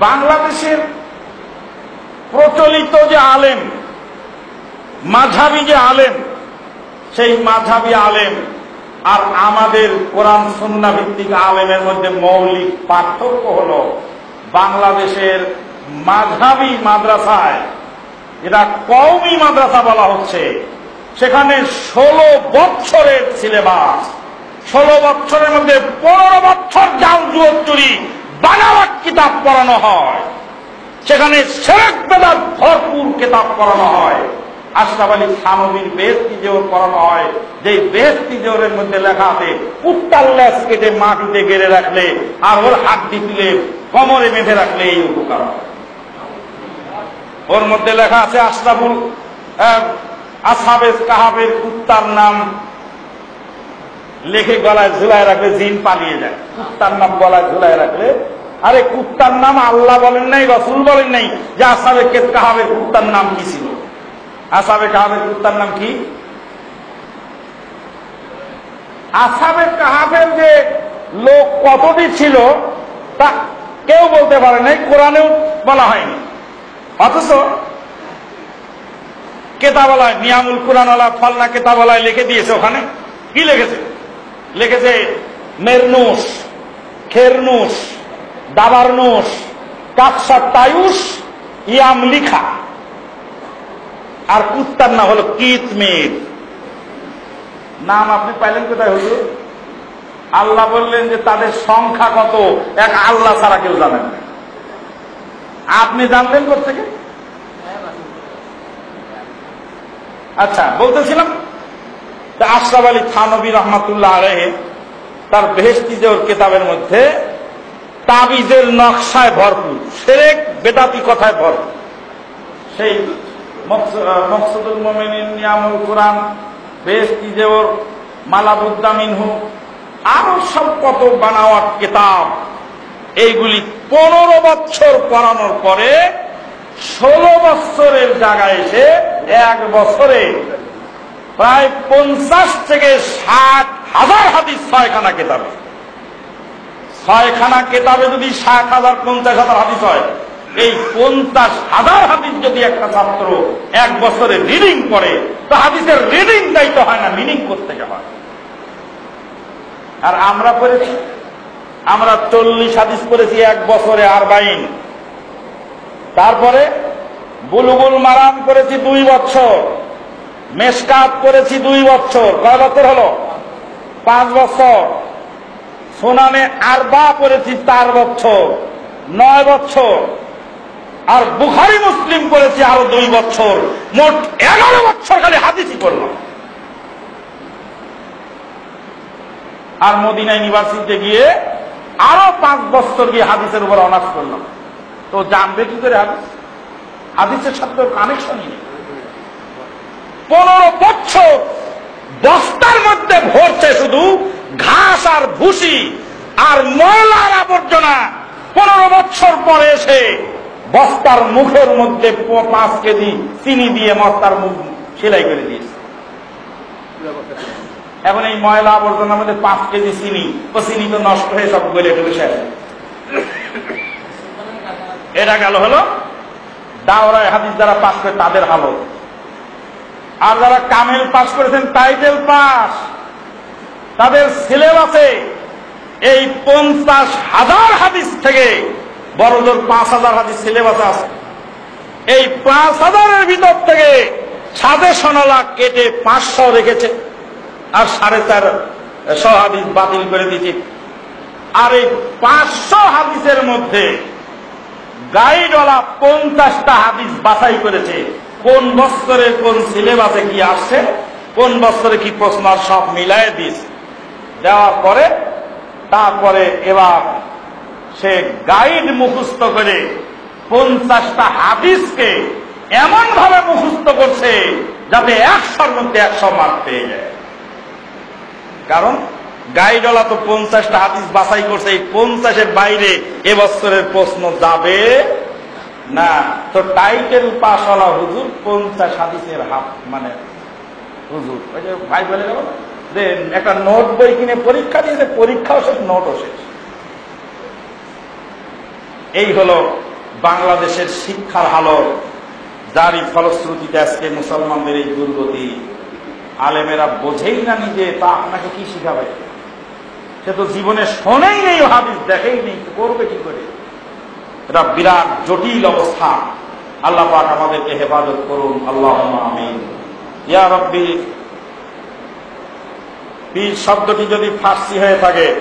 বাংলাদেশের প্রচলিত যে আলেম, মাযহাবী যে আলেম, সেই মাযহাবী আলেম আর আমাদের কোরআন সুন্নাহ ভিত্তিক আলেমের মধ্যে মৌলিক পার্থক্য হলো, বাংলাদেশের মাযহাবী মাদ্রাসায়, এটা কওমি মাদ্রাসা বলা হচ্ছে, সেখানে 16 বছরের সিলেবাস, 16 বছরের মধ্যে 15 বছর জাল জুয়া চুরি বানাওয়াট কিতাব পড়ানো হয়। সেখানে শিরক বেদাত ভরপুর কিতাব পড়ানো হয়। আশরাফ আলী থানভীর বেহেশতি জোহর পড়ানো হয়, যে বেহেশতি জোহরের মধ্যে লেখা আছে কুত্তার লেজ কেটে মাটিতে গেড়ে রাখলে আর ওর হাড্ডি তুলে কোমরে বেঁধে রাখলে এই উপকার হয়। ওর মধ্যে লেখা আছে আসহাবে কাহাফের কুত্তার নাম লিখে গলায় ঝুলায় রাখলে জিন পালিয়ে যায়। কুত্তার নাম গলায় ঝুলায় রাখলে, আরে কুত্তার নাম আল্লাহ বলেন নাই, রাসূল বলেন নাই যে আসহাবে কাহাফের কুত্তার নাম কি ছিল। আসহাবে কাহাফের কুত্তার নাম কি? আসহাবে কাহাফের যে লোক কতটি ছিল তা কেউ বলতে পারে নাই, কোরআনেও বলা হয়নি। অথচ কেতাবালায় নিয়ামুল কুরআনওয়ালা ফলনা কেতাবালায় লিখে দিয়েছে। ওখানে কি লিখেছে? লিখেছে মেরনুস, খেরনুস, দাবারনুস, কাকসা তায়ুস, ইয়াম লিখা। আর কুত্তার নাম হলো কিতমির। নাম আপনি পাইলেন কোথায় হুজুর? আল্লাহ বললেন যে তাদের সংখ্যা কত এক আল্লাহ ছাড়া কেউ জানেন না। আপনি জানলেন কোথেকে? আচ্ছা, বলতেছিলাম আশরাফ আলী থানভী রহমাতুল্লাহ আলাইহি তার বেহেশতি জোহর কিতাবের মধ্যে তাবিজের নকশায় ভরপুর, শিরক বেদাতি কথায় ভরপুর। সেই মকসুদুল মুমিনিন, নিয়ামুল কুরআন, বেহেশতি জোহর, মালাবুদ্দা মিনহু, আরো সব কত বানাওয়াট কিতাব, এইগুলি 15 বছর পড়ানোর পরে 16 বছরের জায়গায় এসে 1 বছরে প্রায় 50 থেকে 60 হাজার হাদিস 6খানা কেতাবে। 6খানা কেতাবে যদি 60,000 50,000 হাদিস হয়, এই 50,000 হাদিস যদি একটা ছাত্র 1 বছরে রিডিং করে, তো হাদিসের রিডিং দায়িত্ব হয় না, মিনিং করতে হয়। আর আমরা পড়েছি, আমরা 40 হাদিস পড়েছি 1 বছরে 40। তারপরে বুলুগুল মারাম করেছি 2 বছর, মেশকাত করেছি 2 বছর। কয় বছর হলো? 5 বছর। সুনানে আরবা পড়েছি 4 বছর, 9 বছর। আর বুখারী মুসলিম পড়েছি আরো 2 বছর। মোট 11 বছর খালি হাদিসই পড়লাম। আর মদিনা ইউনিভার্সিটিতে গিয়ে আরো 5 বছর গিয়ে হাদিসের উপর অনার্স করলাম। তো জানবে কি করে হাদিস? হাদিসের সাথে কানেকশনই নেই। 15 বছর বস্তার মধ্যে ভরছে শুধু ঘাস আর ভুসি আর ময়লার আবর্জনা। 15 বছর পরে এসে বস্তার মুখের মধ্যে 5 কেজি চিনি দিয়ে বস্তার মুখ সেলাই করে দিয়েছে। এখন এই ময়লা আবর্জনার মধ্যে 5 কেজি চিনি, ও চিনি তো নষ্ট হয়ে সব গলে টলে শেষ। এটা গেল হলো দাওরায়ে হাদিস যারা পাস করে তাদের হালত। আর যারা কামেল পাস করেছেন, টাইটেল পাস, তাদের সিলেবাসে এই 50,000 হাদিস থেকে বড়জোর 5,000 হাদিস সিলেবাসে আছে। এই 5,000-এর ভিতর থেকে সাজেশনালা কেটে 500 রেখেছে, আর 450 হাদিস বাতিল করে দিয়েছে। আর এই 500 হাদিসের মধ্যে গাইডওয়ালা 50টা হাদিস বাছাই করেছে, কোন বছরের কোন সিলেবাসে কি আসছে, কোন বছরে কি প্রশ্ন, সব মিলায় দিয়েছে। দেওয়ার পরে তারপরে এবার সে গাইড মুখস্থ করে 50টা হাদিসকে এমন ভাবে মুখস্থ করছে যাতে 100-র মধ্যে 100 মার্ক পেয়ে যায়। কারণ গাইডওয়ালা তো 50টা হাদিস বাছাই করছে, এই 50-এর বাইরে এবছরের প্রশ্ন যাবে না। তো টাইটেল পাসওয়ালা হুজুর 50 হাদিসের মানে হুজুর, ওই যে ভাই বলে গেল যে একটা নোট বই কিনে পরীক্ষা দিয়েছে, পরীক্ষাও শেষ, নোটও শেষ। এই হলো বাংলাদেশের শিক্ষার হালত, যারই ফলশ্রুতিতে আজকে মুসলমানদের এই দুর্গতি। আলেমেরা বোঝেই না নিজে, তা আপনাকে কি শিখাবে? সে তো জীবনে শোনেই নেই, হাদিস দেখেই নেই, করবে কি করে? এটা বিরাট জটিল অবস্থা। আল্লাহ পাক আমাদেরকে হেফাজত করুন, আল্লাহুম্মা আমিন। ইয়া রাব্বি, পীর শব্দটি যদি ফার্সি হয়ে থাকে